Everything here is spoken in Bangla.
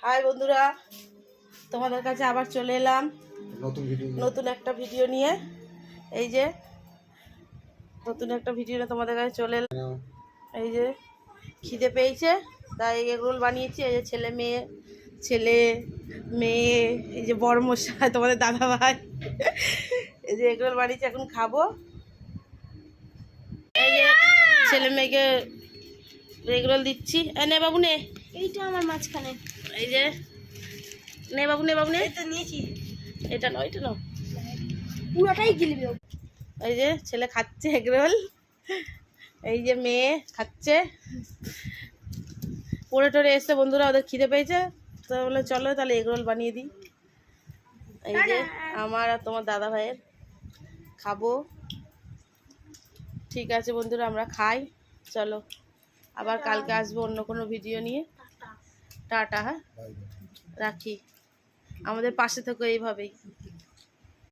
হাই বন্ধুরা, তোমাদের কাছে আবার চলে এলাম নতুন একটা ভিডিও নিয়ে। এই যে নতুন একটা ভিডিও নিয়ে তোমাদের কাছে চলে এলাম। এই যে খিদে পেয়েছে তাই এগরোল বানিয়েছি। এই যে ছেলে মেয়ে এই যে বড় মশাই তোমাদের দাদা ভাই এই যে এগরোল বানিয়েছি, এখন খাবো। এই যে ছেলে মেয়েকে এগরোল দিচ্ছি। নে বাবু নে, এইটা আমার মাঝখানে। এই যে নে বাবু নে এটা নিয়েছি, এটা নয় পুরোটাই গিলবে। এই যে ছেলে খাচ্ছে এগরোল, এই যে মেয়ে খাচ্ছে। পড়ে টরে এসছে বন্ধুরা, ওদের খিদে পেয়েছে তো বলে চলো তাহলে এগরোল বানিয়ে দিই। এই যে আমার আর তোমার দাদা ভাইয়ের খাবো। ঠিক আছে বন্ধুরা, আমরা খাই। চলো আবার কালকে আসবো অন্য কোনো ভিডিও নিয়ে। টাটা, হ্যাঁ রাখি। আমাদের পাশে থেকো এইভাবেই।